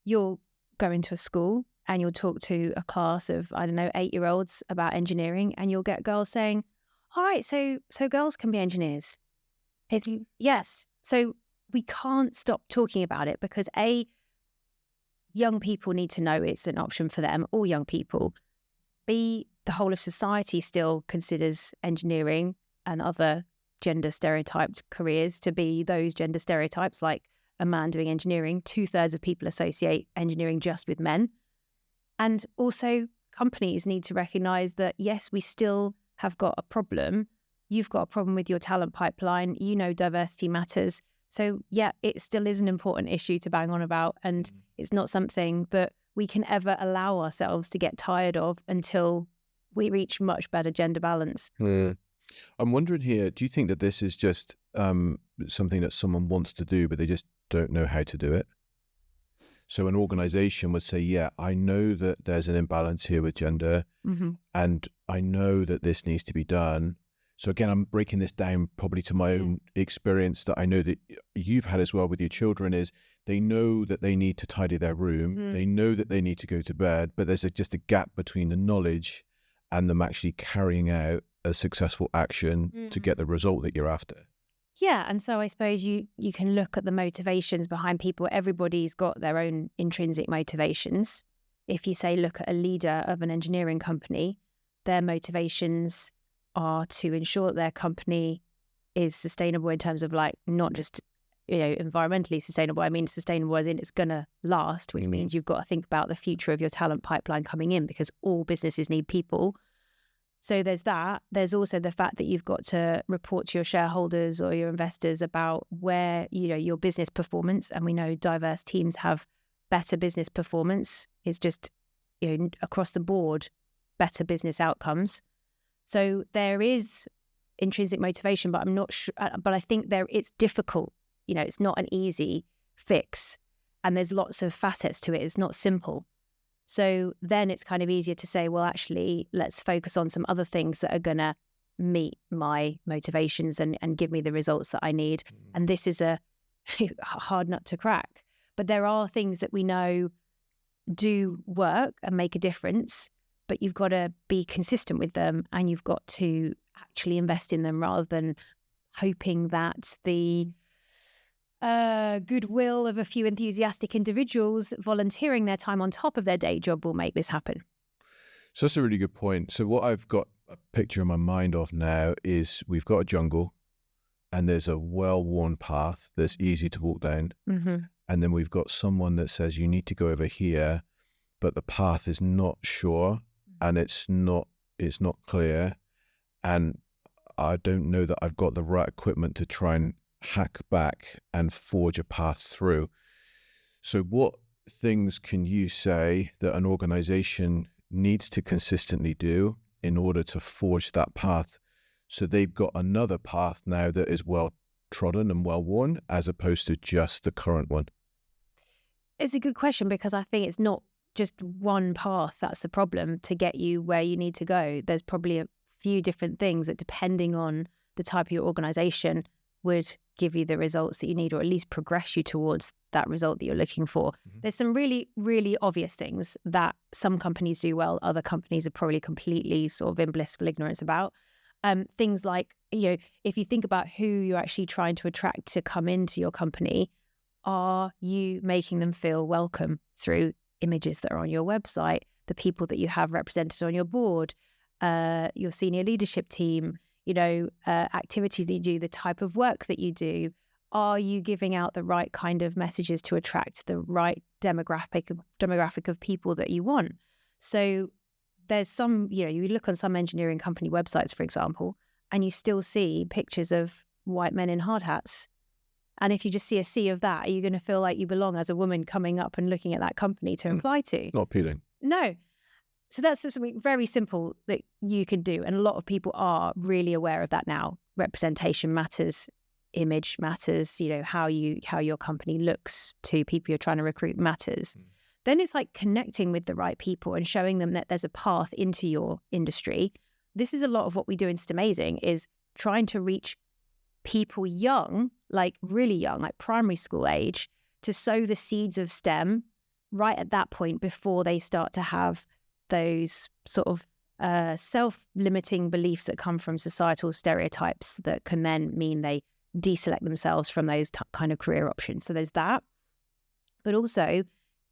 you'll go into a school and you'll talk to a class of, 8-year-olds about engineering, and you'll get girls saying, all right, so girls can be engineers. Yes. So we can't stop talking about it because young people need to know it's an option for them, all young people. B, the whole of society still considers engineering and other gender stereotyped careers to be those gender stereotypes, like a man doing engineering. 2/3 of people associate engineering just with men. And also companies need to recognize that, yes, we still have got a problem. You've got a problem with your talent pipeline. Diversity matters. So yeah, it still is an important issue to bang on about. And it's not something that we can ever allow ourselves to get tired of until we reach much better gender balance. I'm wondering here, do you think that this is just something that someone wants to do, but they just don't know how to do it? So an organization would say, yeah, I know that there's an imbalance here with gender, and I know that this needs to be done. So again, I'm breaking this down probably to my own experience that I know that you've had as well with your children, is they know that they need to tidy their room. They know that they need to go to bed, but there's just a gap between the knowledge and them actually carrying out a successful action to get the result that you're after. Yeah, and so I suppose you can look at the motivations behind people. Everybody's got their own intrinsic motivations. If you say, look at a leader of an engineering company, their motivations are to ensure that their company is sustainable in terms of not just environmentally sustainable. I mean sustainable as in it's going to last, which means you've got to think about the future of your talent pipeline coming in, because all businesses need people. So there's that. There's also the fact that you've got to report to your shareholders or your investors about where, your business performance. And we know diverse teams have better business performance. It's just, across the board, better business outcomes. So there is intrinsic motivation, but I'm not sure. But I think it's difficult. It's not an easy fix, and there's lots of facets to it. It's not simple. So then it's kind of easier to say, well, actually, let's focus on some other things that are going to meet my motivations and give me the results that I need. And this is a hard nut to crack. But there are things that we know do work and make a difference, but you've got to be consistent with them, and you've got to actually invest in them rather than hoping that the goodwill of a few enthusiastic individuals volunteering their time on top of their day job will make this happen. So that's a really good point. So what I've got a picture in my mind of now is we've got a jungle, and there's a well-worn path that's easy to walk down. And then we've got someone that says you need to go over here, but the path is not sure and it's not clear. And I don't know that I've got the right equipment to try and hack back and forge a path through. So what things can you say that an organization needs to consistently do in order to forge that path, so they've got another path now that is well trodden and well worn, as opposed to just the current one? It's a good question, because I think it's not just one path that's the problem to get you where you need to go. There's probably a few different things that, depending on the type of your organization, would give you the results that you need, or at least progress you towards that result that you're looking for. There's some really, really obvious things that some companies do well, other companies are probably completely sort of in blissful ignorance about. Things like, if you think about who you're actually trying to attract to come into your company, are you making them feel welcome through images that are on your website, the people that you have represented on your board, your senior leadership team, activities that you do, the type of work that you do? Are you giving out the right kind of messages to attract the right demographic of people that you want? So there's some, you look on some engineering company websites, for example, and you still see pictures of white men in hard hats. And if you just see a sea of that, are you going to feel like you belong as a woman coming up and looking at that company to apply to? Not appealing. No. So that's something very simple that you can do. And a lot of people are really aware of that now. Representation matters, image matters, how your company looks to people you're trying to recruit matters. Then it's like connecting with the right people and showing them that there's a path into your industry. This is a lot of what we do in Stemazing, is trying to reach people young, like really young, like primary school age, to sow the seeds of STEM right at that point, before they start to have those sort of self-limiting beliefs that come from societal stereotypes that can then mean they deselect themselves from those kind of career options. So there's that. But also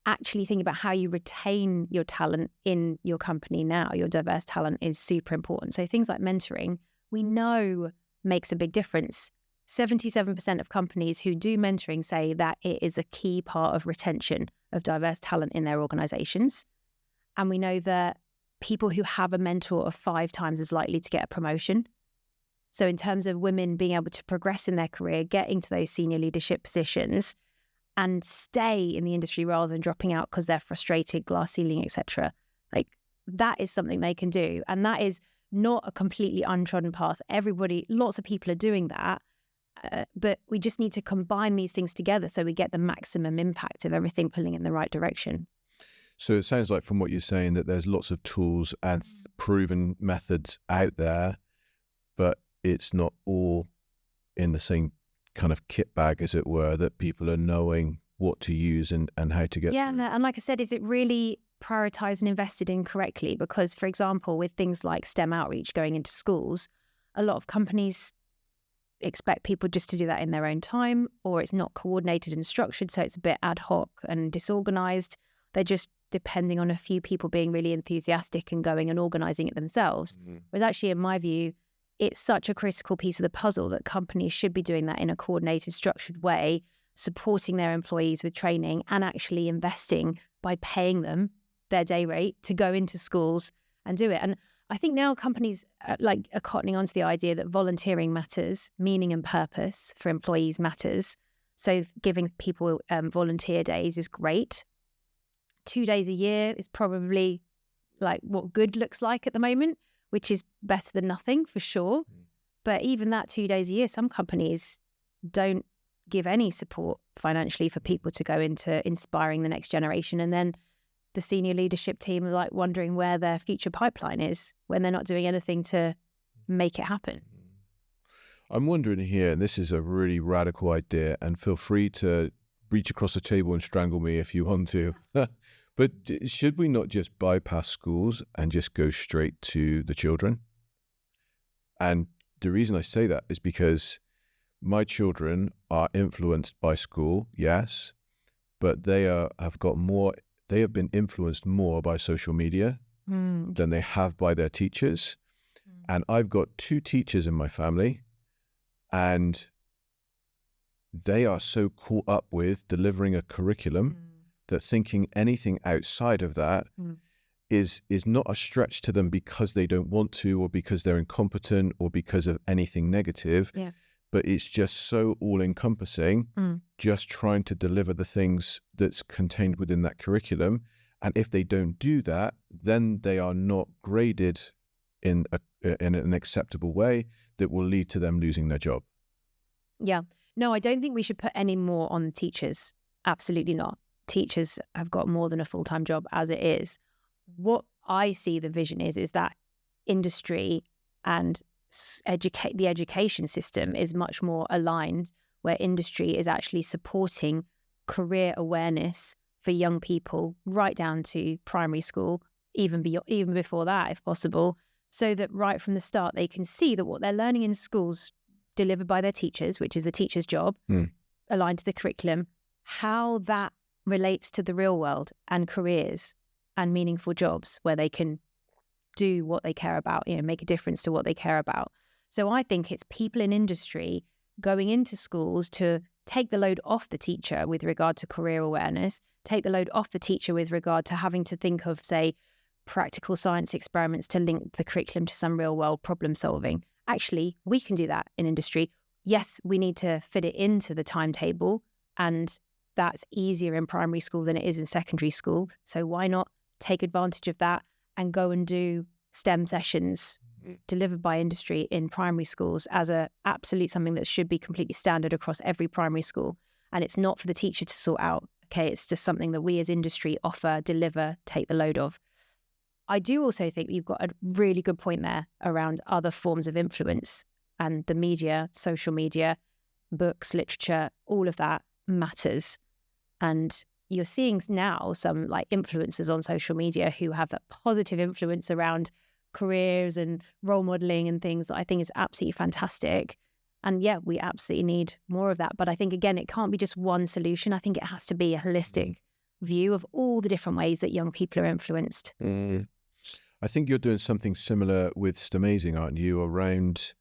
actually think about how you retain your talent in your company now. Your diverse talent is super important. So things like mentoring, we know makes a big difference. 77% of companies who do mentoring say that it is a key part of retention of diverse talent in their organizations. And we know that people who have a mentor are 5 times as likely to get a promotion. So in terms of women being able to progress in their career, getting to those senior leadership positions and stay in the industry rather than dropping out because they're frustrated, glass ceiling, etc., like that is something they can do. And that is not a completely untrodden path. Lots of people are doing that. But we just need to combine these things together so we get the maximum impact of everything pulling in the right direction. So it sounds like from what you're saying that there's lots of tools and proven methods out there, but it's not all in the same kind of kit bag, as it were, that people are knowing what to use and how to get through. And like I said, is it really prioritized and invested in correctly? Because, for example, with things like STEM outreach going into schools, a lot of companies expect people just to do that in their own time, or it's not coordinated and structured, so it's a bit ad hoc and disorganized. They're just depending on a few people being really enthusiastic and going and organizing it themselves. Whereas actually, in my view, it's such a critical piece of the puzzle that companies should be doing that in a coordinated, structured way, supporting their employees with training and actually investing by paying them their day rate to go into schools and do it. And I think now companies are cottoning onto the idea that volunteering matters, meaning and purpose for employees matters. So giving people volunteer days is great. 2 days a year is probably like what good looks like at the moment, which is better than nothing for sure. But even that 2 days a year, some companies don't give any support financially for people to go into inspiring the next generation. And then the senior leadership team are like wondering where their future pipeline is when they're not doing anything to make it happen. I'm wondering here, and this is a really radical idea, and feel free to reach across the table and strangle me if you want to. But should we not just bypass schools and just go straight to the children? And the reason I say that is because my children are influenced by school, yes, but they have been influenced more by social media than they have by their teachers. And I've got 2 teachers in my family, and they are so caught up with delivering a curriculum that thinking anything outside of that is not a stretch to them because they don't want to, or because they're incompetent, or because of anything negative. Yeah. But it's just so all-encompassing, just trying to deliver the things that's contained within that curriculum. And if they don't do that, then they are not graded in an acceptable way that will lead to them losing their job. Yeah. No, I don't think we should put any more on teachers. Absolutely not. Teachers have got more than a full-time job as it is. What I see the vision is that industry and the education system is much more aligned, where industry is actually supporting career awareness for young people right down to primary school, even before that, if possible, so that right from the start they can see that what they're learning in schools delivered by their teachers, which is the teacher's job, aligned to the curriculum, how that relates to the real world and careers and meaningful jobs where they can do what they care about, make a difference to what they care about. So I think it's people in industry going into schools to take the load off the teacher with regard to career awareness, take the load off the teacher with regard to having to think of, say, practical science experiments to link the curriculum to some real world problem solving. Actually, we can do that in industry. Yes, we need to fit it into the timetable, and that's easier in primary school than it is in secondary school. So why not take advantage of that and go and do STEM sessions delivered by industry in primary schools as a absolute something that should be completely standard across every primary school. And it's not for the teacher to sort out. Okay, it's just something that we as industry offer, deliver, take the load of. I do also think you've got a really good point there around other forms of influence, and the media, social media, books, literature, all of that matters. And you're seeing now some like influencers on social media who have that positive influence around careers and role modeling and things that I think is absolutely fantastic. And yeah, we absolutely need more of that. But I think, again, it can't be just one solution. I think it has to be a holistic view of all the different ways that young people are influenced. I think you're doing something similar with Stemazing, aren't you, around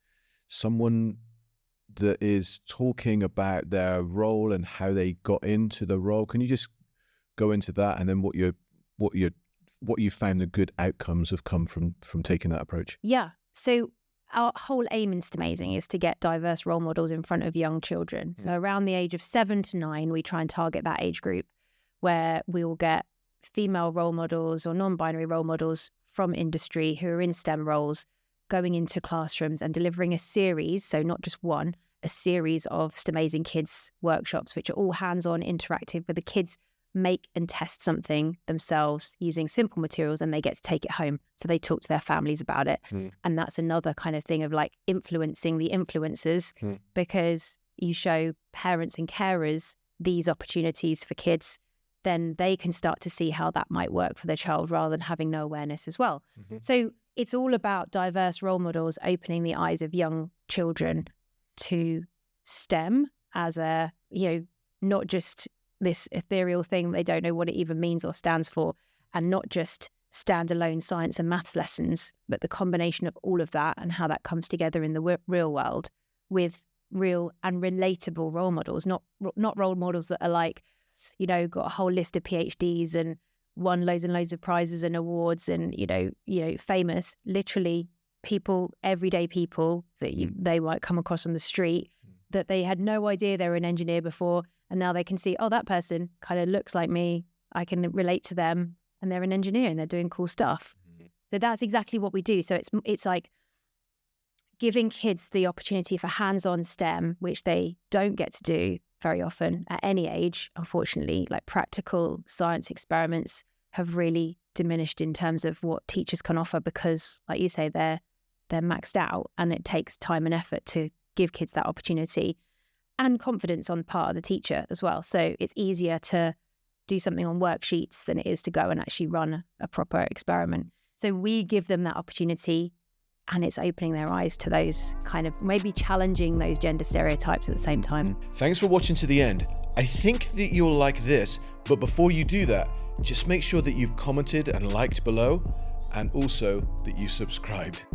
someone that is talking about their role and how they got into the role. Can you just go into that, and then what you found the good outcomes have come from taking that approach? Yeah. So our whole aim in Stemazing is to get diverse role models in front of young children. So around the age of 7 to 9, we try and target that age group where we will get female role models or non-binary role models from industry who are in STEM roles going into classrooms and delivering a series, so not just one, a series of Stemazing Kids workshops, which are all hands-on, interactive, where the kids make and test something themselves using simple materials, and they get to take it home. So they talk to their families about it. And that's another kind of thing of like influencing the influencers, because you show parents and carers these opportunities for kids, then they can start to see how that might work for their child rather than having no awareness as well. So it's all about diverse role models opening the eyes of young children to STEM as a, not just this ethereal thing they don't know what it even means or stands for, and not just standalone science and maths lessons, but the combination of all of that and how that comes together in the real world with real and relatable role models, not role models that are like, got a whole list of PhDs and won loads and loads of prizes and awards and, famous, literally people, everyday people that they might come across on the street that they had no idea they were an engineer before. And now they can see, oh, that person kind of looks like me. I can relate to them, and they're an engineer and they're doing cool stuff. So that's exactly what we do. So it's like giving kids the opportunity for hands-on STEM, which they don't get to do very often at any age, unfortunately. Like practical science experiments have really diminished in terms of what teachers can offer because, like you say, they're maxed out, and it takes time and effort to give kids that opportunity and confidence on the part of the teacher as well. So it's easier to do something on worksheets than it is to go and actually run a proper experiment. So we give them that opportunity, and it's opening their eyes to those kind of maybe challenging those gender stereotypes at the same time. Thanks for watching to the end. I think that you'll like this, but before you do that, just make sure that you've commented and liked below, and also that you subscribed.